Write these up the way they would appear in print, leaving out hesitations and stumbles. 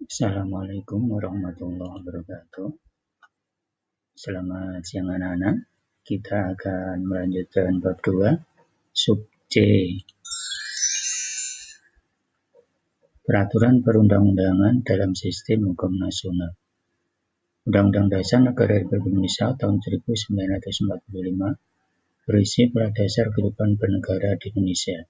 Assalamualaikum warahmatullahi wabarakatuh. Selamat siang anak-anak. Kita akan melanjutkan bab 2, sub C. Peraturan perundang-undangan dalam sistem hukum nasional. Undang-Undang Dasar Negara Republik Indonesia tahun 1945 berisi pada dasar kehidupan bernegara di Indonesia.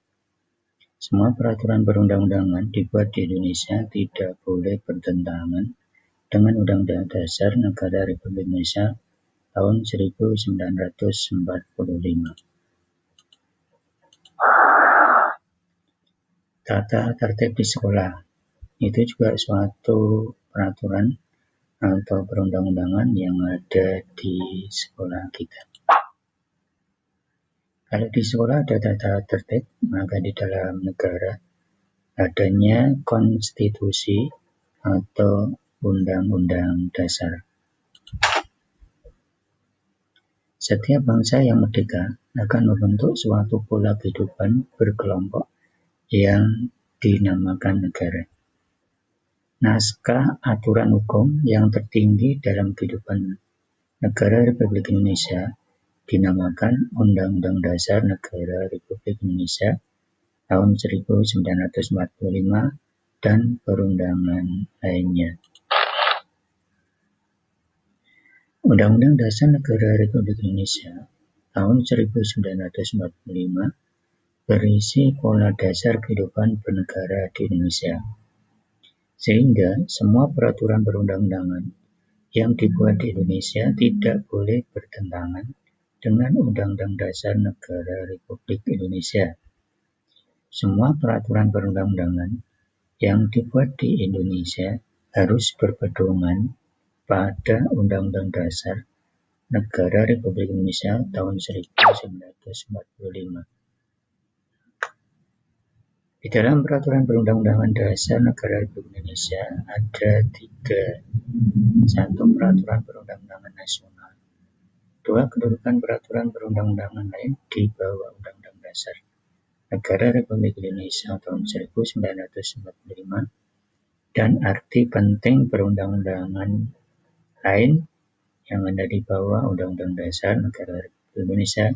Semua peraturan perundang-undangan dibuat di Indonesia tidak boleh bertentangan dengan Undang-Undang Dasar Negara Republik Indonesia tahun 1945. Tata tertib di sekolah itu juga suatu peraturan atau perundang-undangan yang ada di sekolah kita. Kalau di sekolah ada tata tertib, maka di dalam negara adanya konstitusi atau undang-undang dasar. Setiap bangsa yang merdeka akan membentuk suatu pola kehidupan berkelompok yang dinamakan negara. Naskah aturan hukum yang tertinggi dalam kehidupan negara Republik Indonesia dinamakan Undang-Undang Dasar Negara Republik Indonesia tahun 1945 dan perundangan lainnya. Undang-Undang Dasar Negara Republik Indonesia tahun 1945 berisi pola dasar kehidupan bernegara di Indonesia, sehingga semua peraturan perundang-undangan yang dibuat di Indonesia tidak boleh bertentangan dengan Undang-Undang Dasar Negara Republik Indonesia. Semua peraturan perundang-undangan yang dibuat di Indonesia harus berpedoman pada Undang-Undang Dasar Negara Republik Indonesia tahun 1945. Di dalam peraturan perundang-undangan dasar negara Republik Indonesia ada 3. 1. Peraturan perundang-undangan nasional. 2. Kedudukan peraturan perundang-undangan lain di bawah Undang-Undang Dasar Negara Republik Indonesia tahun 1945 dan arti penting perundang-undangan lain yang ada di bawah Undang-Undang Dasar Negara Republik Indonesia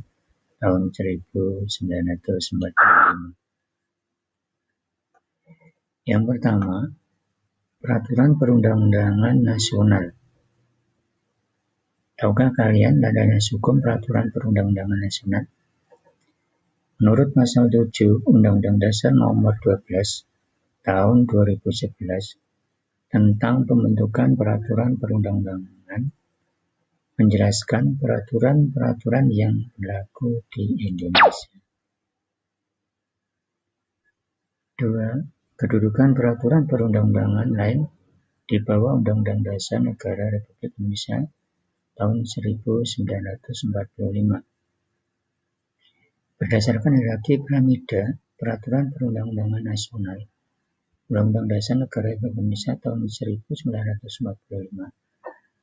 tahun 1945. Yang pertama, peraturan perundang-undangan nasional. Tahukah kalian landasan hukum peraturan perundang-undangan nasional? Menurut pasal 7 Undang-Undang Dasar Nomor 12 Tahun 2011 tentang pembentukan peraturan perundang-undangan menjelaskan peraturan-peraturan yang berlaku di Indonesia. 2. Kedudukan peraturan perundang-undangan lain di bawah Undang-Undang Dasar Negara Republik Indonesia tahun 1945. Berdasarkan hierarki piramida peraturan perundang-undangan nasional, Undang-Undang Dasar Negara Republik Indonesia tahun 1945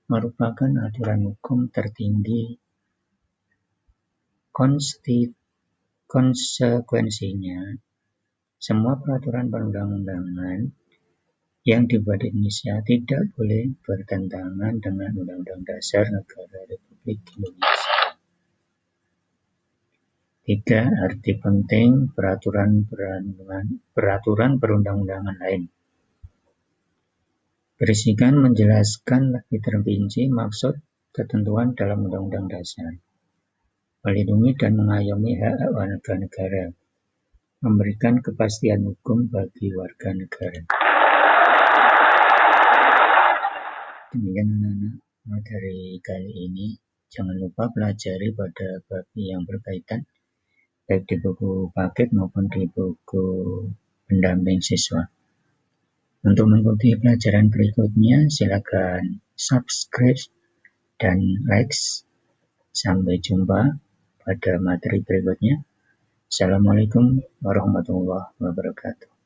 merupakan aturan hukum tertinggi. Konsekuensinya, semua peraturan perundang-undangan yang dibuat di Indonesia tidak boleh bertentangan dengan Undang-Undang Dasar Negara Republik Indonesia. 3. Arti penting peraturan perundang-undangan lain. Berisikan menjelaskan lebih terperinci maksud ketentuan dalam Undang-Undang Dasar, melindungi dan mengayomi hak warga negara, memberikan kepastian hukum bagi warga negara. Demikian anak-anak materi kali ini. Jangan lupa pelajari pada bab yang berkaitan, baik di buku paket maupun di buku pendamping siswa. Untuk mengikuti pelajaran berikutnya, silakan subscribe dan like. Sampai jumpa pada materi berikutnya. Assalamualaikum warahmatullahi wabarakatuh.